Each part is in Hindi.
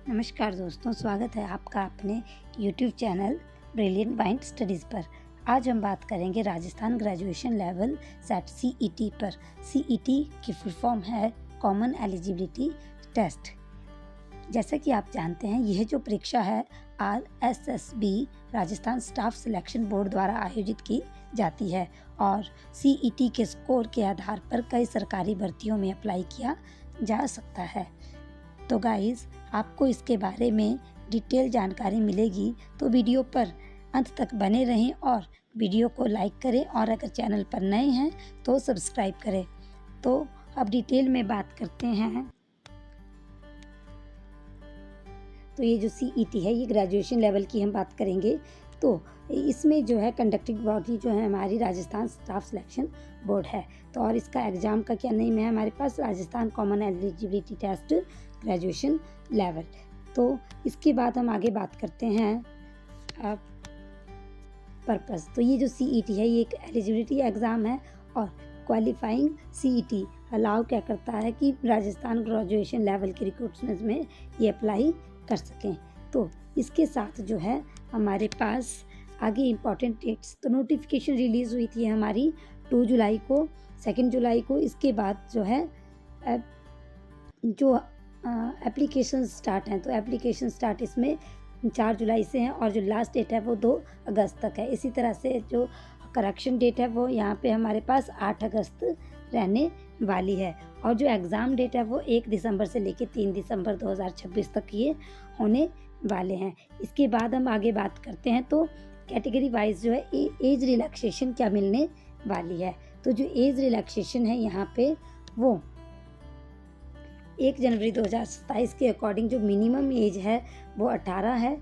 नमस्कार दोस्तों, स्वागत है आपका अपने YouTube channel brilliant mind studies पर। आज हम बात करेंगे Rajasthan graduation level set CET पर। CET की फुल फॉर्म है कॉमन एलिजिबिलिटी टेस्ट। जैसा कि आप जानते हैं, यह जो परीक्षा है RSSB Rajasthan staff selection board द्वारा आयोजित की जाती है और CET के स्कोर के आधार पर कई सरकारी भर्तियों में अप्लाई किया जा सकता है। तो गाइस, आपको इसके बारे में डिटेल जानकारी मिलेगी, तो वीडियो पर अंत तक बने रहें और वीडियो को लाइक करें और अगर चैनल पर नए हैं तो सब्सक्राइब करें। तो अब डिटेल में बात करते हैं। तो ये जो CET है, ये ग्रेजुएशन लेवल की हम बात करेंगे। तो इसमें जो है कंडक्टिंग बॉडी जो है हमारी राजस्थान स्टाफ सिलेक्शन बोर्ड है। तो और इसका एग्ज़ाम का क्या नेम है हमारे पास, Rajasthan common eligibility test graduation level. तो इसके बाद हम आगे बात करते हैं पर्पस। तो ये जो CET है, ये एक एलिजिबिलिटी एग्ज़ाम है और क्वालिफाइंग CET अलाउ क्या करता है कि राजस्थान ग्रेजुएशन लेवल के रिक्रूटमेंट में ये अप्लाई कर सकें। तो इसके साथ जो है हमारे पास आगे इम्पॉर्टेंट डेट्स, तो नोटिफिकेशन रिलीज़ हुई थी हमारी 2 जुलाई को, 2 जुलाई को। इसके बाद जो है जो एप्लीकेशन स्टार्ट हैं, तो एप्लीकेशन स्टार्ट इसमें 4 जुलाई से हैं और जो लास्ट डेट है वो 2 अगस्त तक है। इसी तरह से जो करेक्शन डेट है वो यहाँ पे हमारे पास 8 अगस्त रहने वाली है और जो एग्ज़ाम डेट है वो 1 दिसंबर से लेकर 3 दिसंबर 2026 तक ये होने वाले हैं। इसके बाद हम आगे बात करते हैं, तो कैटेगरी वाइज जो है एज रिलैक्सेशन क्या मिलने वाली है। तो जो एज रिलैक्सेशन है यहाँ पे वो 1 जनवरी 2027 के अकॉर्डिंग जो मिनिमम एज है वो 18 है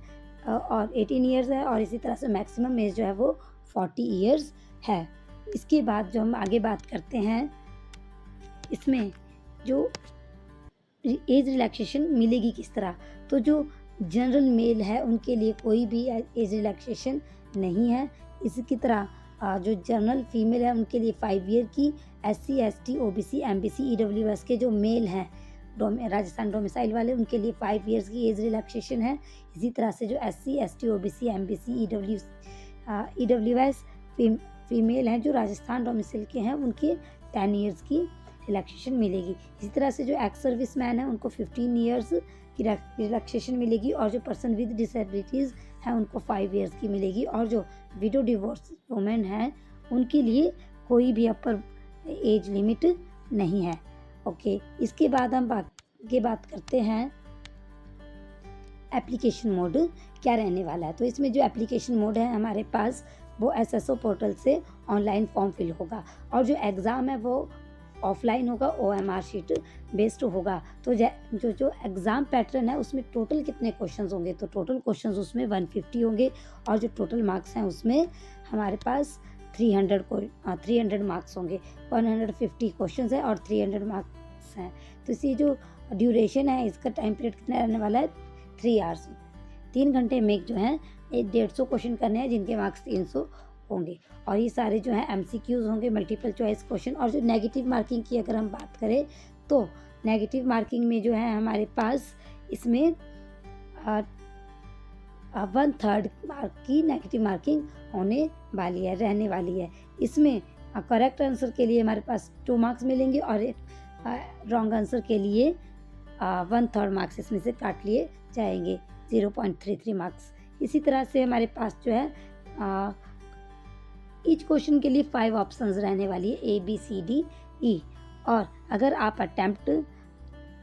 और 18 ईयर्स है और इसी तरह से मैक्सिमम एज जो है वो 40 ईयर्स है। इसके बाद जो हम आगे बात करते हैं, इसमें जो एज रिलैक्सेशन मिलेगी किस तरह, तो जो जनरल मेल है उनके लिए कोई भी एज रिलैक्सेशन नहीं है। इसी तरह जो जनरल फीमेल है उनके लिए 5 ईयर की, SC ST OBC MBC EWS के जो मेल हैं राजस्थान डोमिसाइल वाले, उनके लिए 5 ईयर्स की एज रिलैक्सेशन है। इसी तरह से जो SC ST OBC MBC EWS female हैं जो राजस्थान डोमिसाइल के हैं, उनके 10 ईयर्स की रिलैक्सेशन मिलेगी। इसी तरह से जो एक्स सर्विस मैन है उनको 15 ईयर्स की रिलैक्सेशन मिलेगी और जो पर्सन विद डिसेबिलिटीज़ हैं उनको 5 ईयर्स की मिलेगी और जो विडो डिवोर्स वुमेन हैं उनके लिए कोई भी अपर एज लिमिट नहीं है। ओके, इसके बाद हम आगे बात करते हैं एप्लीकेशन मोड क्या रहने वाला है। तो इसमें जो एप्लीकेशन मोड है हमारे पास वो SSO पोर्टल से ऑनलाइन फॉर्म फिल होगा और जो एग्ज़ाम है वो ऑफलाइन होगा, OMR शीट बेस्ड होगा। तो जो एग्ज़ाम पैटर्न है उसमें टोटल कितने क्वेश्चंस होंगे, तो टोटल क्वेश्चंस उसमें 150 होंगे और जो टोटल मार्क्स हैं उसमें हमारे पास 300 मार्क्स होंगे। 150 क्वेश्चंस है और 300 मार्क्स हैं। तो इसी जो ड्यूरेशन है इसका टाइम पीरियड कितना रहने वाला है, 3 आवर्स। 3 घंटे में जो है 150 क्वेश्चन करने हैं जिनके मार्क्स 300 होंगे और ये सारे जो हैं MCQs होंगे, मल्टीपल चॉइस क्वेश्चन। और जो नेगेटिव मार्किंग की अगर हम बात करें, तो नेगेटिव मार्किंग में जो है हमारे पास इसमें 1/3 मार्क की नेगेटिव मार्किंग होने वाली है, रहने वाली है। इसमें करेक्ट आंसर के लिए हमारे पास 2 मार्क्स मिलेंगे और एक रॉन्ग आंसर के लिए 1/3 मार्क्स इसमें से काट लिए जाएंगे, 0.33 मार्क्स। इसी तरह से हमारे पास जो है ईच क्वेश्चन के लिए 5 ऑप्शंस रहने वाली है, A B C D E। और अगर आप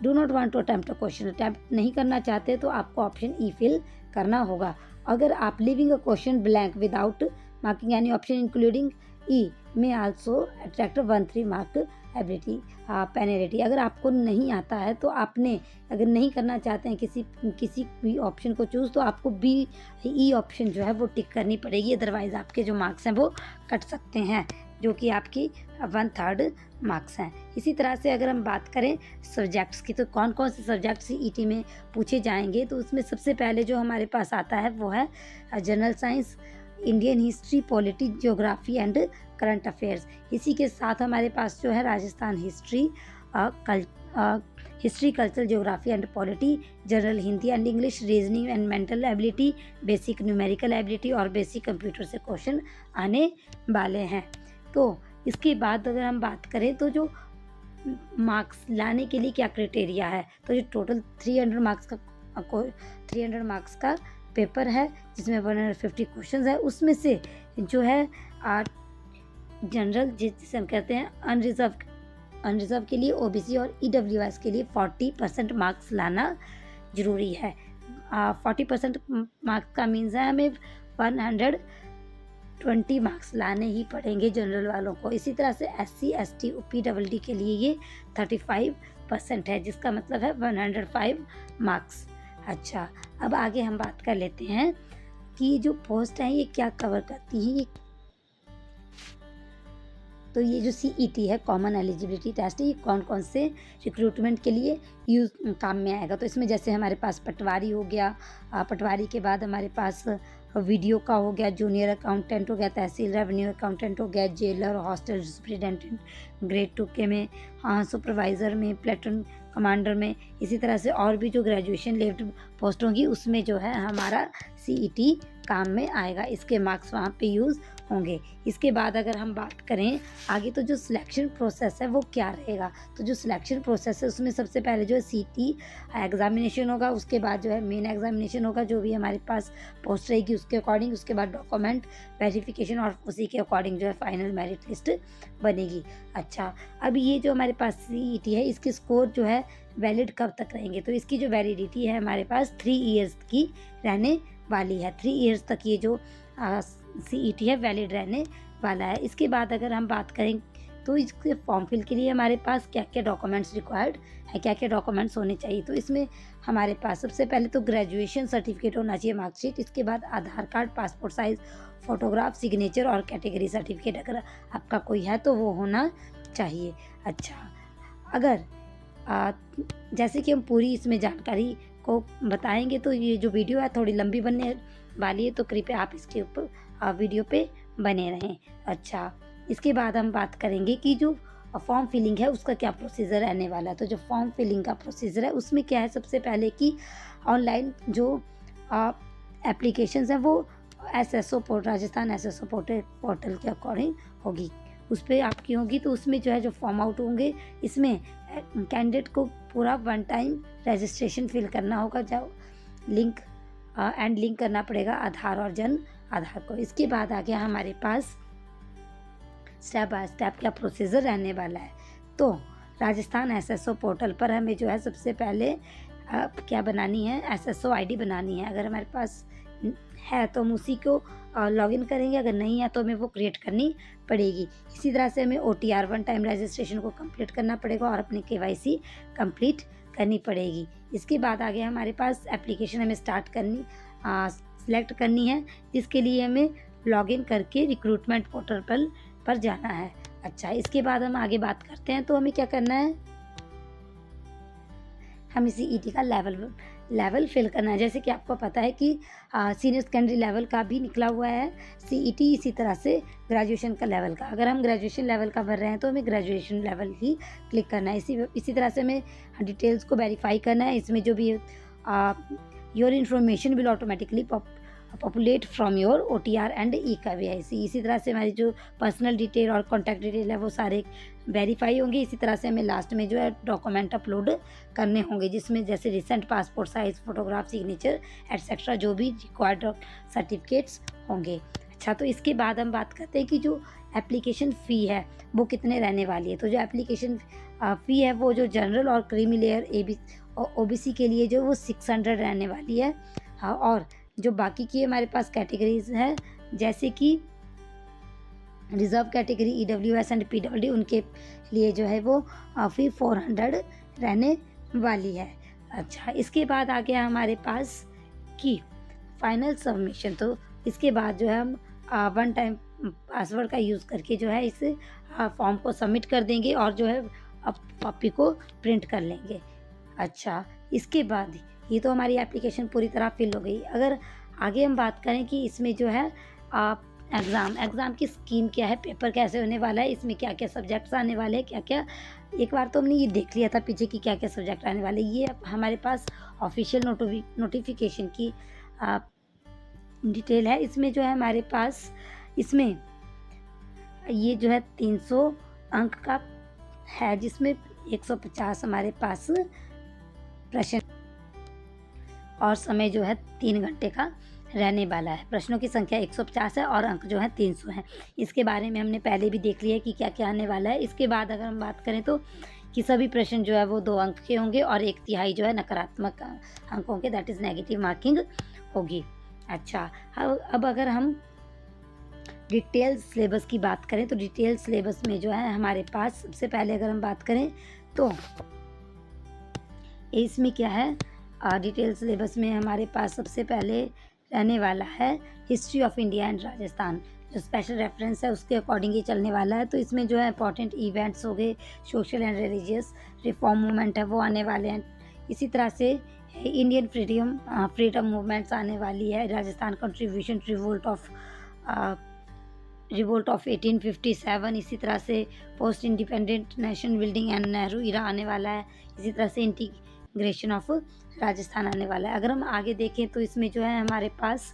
do not want to attempt a question, attempt नहीं करना चाहते तो आपको ऑप्शन E फिल करना होगा। अगर आप living a question blank without marking any option including E में also attract 1/3 mark ability penalty. अगर आपको नहीं आता है तो आपने अगर नहीं करना चाहते हैं किसी भी ऑप्शन को चूज़, तो आपको E ऑप्शन जो है वो टिक करनी पड़ेगी, अदरवाइज़ आपके जो मार्क्स हैं वो कट सकते हैं, जो कि आपकी 1/3 मार्क्स हैं। इसी तरह से अगर हम बात करें सब्जेक्ट्स की, तो कौन कौन से सब्जेक्ट CET में पूछे जाएंगे, तो उसमें सबसे पहले जो हमारे पास आता है वो है general science, Indian history, polity, geography and current affairs. इसी के साथ हमारे पास जो है Rajasthan history, history, culture, geography and polity, general Hindi and English, reasoning and mental ability, basic numerical ability और बेसिक कंप्यूटर से क्वेश्चन आने वाले हैं। तो इसके बाद अगर हम बात करें तो जो मार्क्स लाने के लिए क्या क्राइटेरिया है, तो जो टोटल 300 मार्क्स का पेपर है जिसमें 150 क्वेश्चन है, उसमें से जो है जनरल जिसे हम कहते हैं अनरिजर्व के लिए, ओबीसी और ईडब्ल्यूएस के लिए 40% मार्क्स लाना जरूरी है। 40% मार्क्स का मीन्स है हमें 120 मार्क्स लाने ही पड़ेंगे जनरल वालों को। इसी तरह से SC, ST, PWD के लिए ये 35% है, जिसका मतलब है 105 मार्क्स। अच्छा, अब आगे हम बात कर लेते हैं कि जो पोस्ट हैं ये क्या कवर करती हैं। तो ये जो CET है, कॉमन एलिजिबिलिटी टेस्ट है, ये कौन कौन से रिक्रूटमेंट के लिए काम में आएगा। तो इसमें जैसे हमारे पास पटवारी हो गया, पटवारी के बाद हमारे पास वीडियो का हो गया, जूनियर अकाउंटेंट हो गया, तहसील रेवेन्यू अकाउंटेंट हो गया, जेलर, हॉस्टल सुपरिटेंडेंट ग्रेड 2 के में, सुपरवाइज़र में, प्लेटून कमांडर में, इसी तरह से और भी जो ग्रेजुएशन लेवल पोस्ट होंगी उसमें जो है हमारा CET काम में आएगा। इसके मार्क्स वहाँ पे यूज़ होंगे। इसके बाद अगर हम बात करें आगे तो जो सिलेक्शन प्रोसेस है वो क्या रहेगा। तो जो सिलेक्शन प्रोसेस है उसमें सबसे पहले जो है CET एग्जामिनेशन होगा, उसके बाद जो है मेन एग्जामिनेशन होगा, जो भी हमारे पास पोस्ट रहेगी उसके अकॉर्डिंग, उसके बाद डॉक्यूमेंट वेरिफिकेशन और उसी के अकॉर्डिंग जो है फाइनल मेरिट लिस्ट बनेगी। अच्छा, अब ये जो हमारे पास CET है इसके स्कोर जो है वैलिड कब तक रहेंगे। तो इसकी जो वैलिडिटी है हमारे पास 3 ईयर्स की रहने वाली है। 3 ईयर्स तक ये जो CET है वैलिड रहने वाला है। इसके बाद अगर हम बात करें तो इसके फॉर्म फिल के लिए हमारे पास क्या क्या डॉक्यूमेंट्स रिक्वायर्ड है, क्या क्या डॉक्यूमेंट्स होने चाहिए। तो इसमें हमारे पास सबसे पहले तो ग्रेजुएशन सर्टिफिकेट होना चाहिए, मार्कशीट। इसके बाद Aadhaar card, passport size photograph, signature और कैटेगरी सर्टिफिकेट अगर आपका कोई है तो वो होना चाहिए। अच्छा, अगर जैसे कि हम पूरी इसमें जानकारी को बताएंगे तो ये जो वीडियो है थोड़ी लंबी बनने वाली है, तो कृपया आप इसके ऊपर वीडियो पे बने रहें। अच्छा, इसके बाद हम बात करेंगे कि जो फॉर्म फिलिंग है उसका क्या प्रोसीजर रहने वाला है। तो जो फॉर्म फिलिंग का प्रोसीजर है उसमें क्या है, सबसे पहले कि ऑनलाइन जो एप्लीकेशंस हैं वो SSO portal, Rajasthan SSO portal के अकॉर्डिंग होगी, उस पर आपकी होगी। तो उसमें जो है जो फॉर्म आउट होंगे इसमें कैंडिडेट को पूरा 1 टाइम रजिस्ट्रेशन फिल करना होगा, जो लिंक करना पड़ेगा आधार और जन आधार को। इसके बाद आ गया हमारे पास स्टेप बाय स्टेप क्या प्रोसीजर रहने वाला है। तो राजस्थान SSO पोर्टल पर हमें जो है सबसे पहले क्या बनानी है, SSO ID बनानी है। अगर हमारे पास है तो हम उसी को लॉगिन करेंगे, अगर नहीं है तो हमें वो क्रिएट करनी पड़ेगी। इसी तरह से हमें OTR 1 टाइम रजिस्ट्रेशन को कंप्लीट करना पड़ेगा और अपनी KYC कंप्लीट करनी पड़ेगी। इसके बाद आगे हमारे पास एप्लीकेशन हमें सिलेक्ट करनी है, जिसके लिए हमें लॉगिन करके रिक्रूटमेंट पोर्टल पर जाना है। अच्छा, इसके बाद हम आगे बात करते हैं तो हमें क्या करना है, हम इसी CET का लेवल फिल करना है। जैसे कि आपको पता है कि सीनियर सेकेंडरी लेवल का भी निकला हुआ है CET, इसी तरह से ग्रेजुएशन का लेवल का। अगर हम ग्रेजुएशन लेवल का भर रहे हैं तो हमें ग्रेजुएशन लेवल ही क्लिक करना है। इसी तरह से हमें डिटेल्स को वेरीफाई करना है। इसमें जो भी your information will automatically populate from your OTR and eKYC। इसी तरह से हमारी जो पर्सनल डिटेल और कॉन्टैक्ट डिटेल है वो सारे वेरीफाई होंगे। इसी तरह से हमें लास्ट में जो है डॉक्यूमेंट अपलोड करने होंगे, जिसमें जैसे recent passport size photograph, signature etcetera जो भी रिक्वायर्ड सर्टिफिकेट्स होंगे। अच्छा, तो इसके बाद हम बात करते हैं कि जो एप्लीकेशन फ़ी है वो कितने रहने वाली है। तो जो एप्लीकेशन फ़ी है वो जो जनरल और क्रीमी लेयर OBC के लिए जो वो 600 रहने वाली है। और जो बाकी की हमारे पास कैटेगरीज हैं जैसे कि reserve category, EWS and PWD, उनके लिए जो है वो फी 400 रहने वाली है। अच्छा, इसके बाद आ गया हमारे पास कि फाइनल सबमिशन। तो इसके बाद जो है हम 1 टाइम पासवर्ड का यूज़ करके जो है इस फॉर्म को सबमिट कर देंगे और जो है कॉपी को प्रिंट कर लेंगे। अच्छा, इसके बाद ये तो हमारी एप्लीकेशन पूरी तरह फिल हो गई। अगर आगे हम बात करें कि इसमें जो है एग्ज़ाम की स्कीम क्या है, पेपर कैसे होने वाला है, इसमें क्या क्या सब्जेक्ट्स आने वाले हैं, क्या क्या एक बार तो हमने ये देख लिया था पीछे कि क्या क्या सब्जेक्ट आने वाले। ये अब हमारे पास ऑफिशियल नोटिफिकेशन की डिटेल है। इसमें जो है हमारे पास इसमें ये जो है 300 अंक का है, जिसमें 150 हमारे पास प्रश्न और समय जो है 3 घंटे का रहने वाला है। प्रश्नों की संख्या 150 है और अंक जो है 300 है। इसके बारे में हमने पहले भी देख लिया कि क्या क्या आने वाला है। इसके बाद अगर हम बात करें तो कि सभी प्रश्न जो है वो 2 अंक के होंगे और 1/3 जो है नकारात्मक अंकों के, दैट इज़ नेगेटिव मार्किंग होगी। अच्छा, अब अगर हम डिटेल सिलेबस की बात करें तो डिटेल सिलेबस में जो है हमारे पास सबसे पहले अगर हम बात करें तो इसमें क्या है, डिटेल सिलेबस में हमारे पास सबसे पहले रहने वाला है history of India and Rajasthan, जो स्पेशल रेफरेंस है उसके अकॉर्डिंग ही चलने वाला है। तो इसमें जो है इंपॉर्टेंट इवेंट्स हो गए, social and religious reform movement है वो आने वाले हैं। इसी तरह से इंडियन फ्रीडम मूवमेंट्स आने वाली है, राजस्थान कंट्रीब्यूशन रिवोल्ट ऑफ 1857, इसी तरह से post independent nation building and Nehru era आने वाला है। इसी तरह से इंटीग्रेशन ऑफ राजस्थान आने वाला है। अगर हम आगे देखें तो इसमें जो है हमारे पास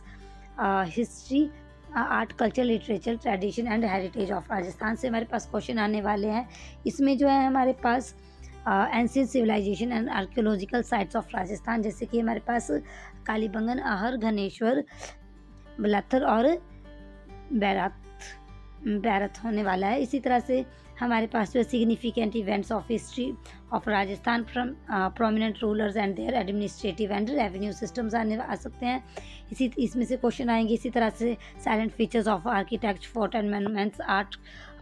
history, art, culture, literature, tradition and heritage of Rajasthan से हमारे पास क्वेश्चन आने वाले हैं। इसमें जो है हमारे पास ancient civilisation and archaeological sites of Rajasthan, जैसे कि हमारे पास कालीबंगन, अहर, घनेश्वर, बलत्थर और बैरथ होने वाला है। इसी तरह से हमारे पास जो significant events of history of Rajasthan from prominent rulers and their administrative and revenue systems आ सकते हैं, इसमें से क्वेश्चन आएंगे। इसी तरह से salient features of architect, fort and monuments, art,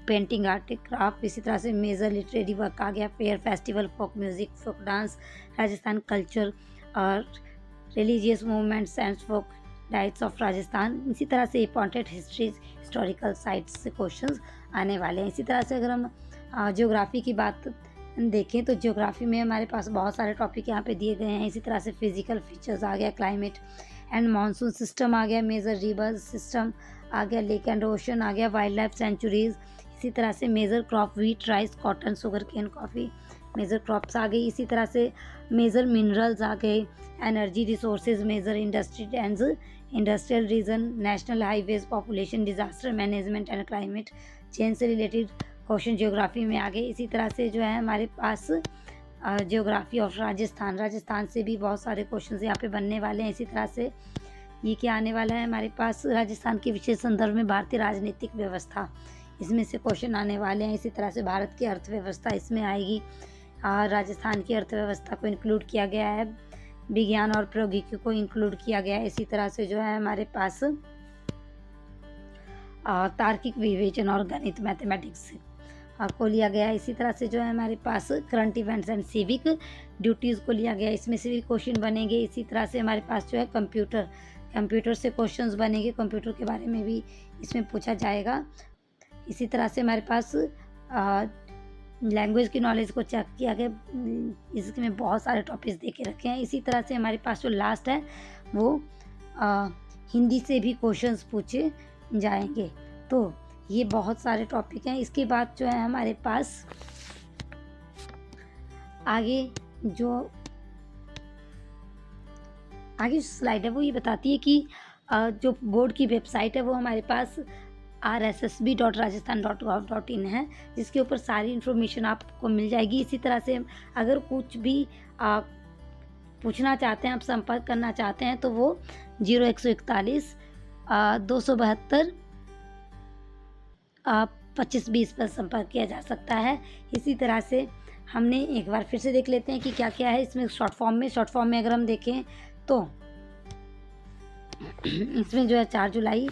painting, art, craft. इसी तरह से मेजर लिटरेरी वर्क आ गया, fair, festival, folk music, folk dance, Rajasthan culture और religious movements and folk deities of Rajasthan. इसी तरह से इंपॉर्टेंट हिस्टोरिकल साइट्स से क्वेश्चंस आने वाले हैं। इसी तरह से अगर हम ज्योग्राफी की बात देखें तो ज्योग्राफी में हमारे पास बहुत सारे टॉपिक यहाँ पे दिए गए हैं। इसी तरह से फिजिकल फीचर्स आ गया, क्लाइमेट एंड मानसून सिस्टम आ गया, मेजर रिवर सिस्टम आ गया, लेक एंड ओशन आ गया, वाइल्ड लाइफ सेंचुरीज। इसी तरह से major crop wheat, rice, cotton, sugarcane, coffee, major crops आ गई। इसी तरह से मेजर मिनरल्स आ गए, energy resources, major industrial region, national highways, population, disaster management and climate change से रिलेटेड क्वेश्चन ज्योग्राफी में आ गए। इसी तरह से जो है हमारे पास ज्योग्राफी ऑफ राजस्थान से भी बहुत सारे क्वेश्चंस यहाँ पे बनने वाले हैं। इसी तरह से ये क्या आने वाला है हमारे पास, राजस्थान के विशेष संदर्भ में भारतीय राजनीतिक व्यवस्था, इसमें से क्वेश्चन आने वाले हैं। इसी तरह से भारत की अर्थव्यवस्था इसमें आएगी, राजस्थान की अर्थव्यवस्था को इंक्लूड किया गया है, विज्ञान और प्रौद्योगिकी को इंक्लूड किया गया है। इसी तरह से जो है हमारे पास तार्किक विवेचन और गणित, मैथमेटिक्स को लिया गया है। इसी तरह से जो है हमारे पास current events and civic duties को लिया गया है, इसमें से भी क्वेश्चन बनेंगे। इसी तरह से हमारे पास जो है कंप्यूटर से क्वेश्चंस बनेंगे, कंप्यूटर के बारे में भी इसमें पूछा जाएगा। इसी तरह से हमारे पास लैंग्वेज की नॉलेज को चेक किया गया, इसमें बहुत सारे टॉपिक्स दे के रखे हैं। इसी तरह से हमारे पास जो लास्ट है वो हिंदी से भी क्वेश्चंस पूछे जाएंगे। तो ये बहुत सारे टॉपिक हैं। इसके बाद जो है हमारे पास आगे जो स्लाइड है वो ये बताती है कि जो बोर्ड की वेबसाइट है वो हमारे पास rssb.rajasthan.gov.in है, जिसके ऊपर सारी इन्फॉर्मेशन आपको मिल जाएगी। इसी तरह से अगर कुछ भी पूछना चाहते हैं, आप संपर्क करना चाहते हैं तो वो 0141 272 2520 पर संपर्क किया जा सकता है। इसी तरह से हमने एक बार फिर से देख लेते हैं कि क्या क्या है इसमें शॉर्ट फॉर्म में अगर हम देखें तो इसमें जो है 4 जुलाई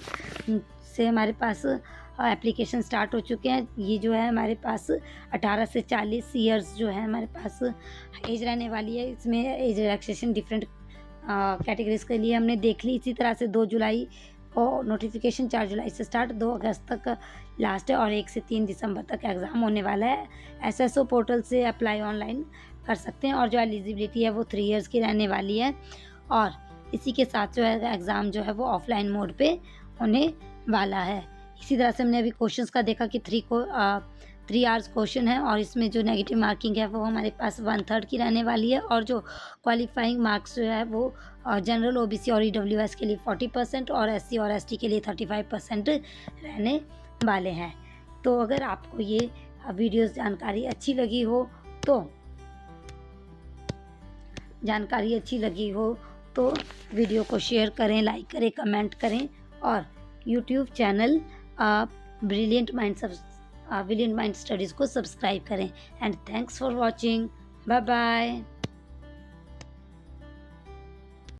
से हमारे पास एप्लीकेशन स्टार्ट हो चुके हैं। ये जो है हमारे पास 18 से 40 ईयर्स जो है हमारे पास एज रहने वाली है। इसमें एज रिलैक्सेशन डिफरेंट कैटेगरीज के लिए हमने देख ली। इसी तरह से 2 जुलाई को नोटिफिकेशन, 4 जुलाई से स्टार्ट, 2 अगस्त तक लास्ट है और 1 से 3 दिसंबर तक एग्ज़ाम होने वाला है। SSO पोर्टल से अप्लाई ऑनलाइन कर सकते हैं और जो एलिजिबिलिटी है वो 3 ईयर्स की रहने वाली है। और इसी के साथ जो है एग्ज़ाम जो है वो ऑफलाइन मोड पे होने वाला है। इसी तरह से हमने अभी क्वेश्चंस का देखा कि 3 आवर्स क्वेश्चन है और इसमें जो नेगेटिव मार्किंग है वो हमारे पास 1/3 की रहने वाली है और जो क्वालिफाइंग मार्क्स जो है वो जनरल ओबीसी और ईडब्ल्यूएस के लिए 40% और एससी और एसटी के लिए 35% रहने वाले हैं। तो अगर आपको ये वीडियोस जानकारी अच्छी लगी तो वीडियो को शेयर करें, लाइक करें, कमेंट करें और YouTube channel brilliant mind studies को सब्सक्राइब करें। And thanks for watching. Bye bye.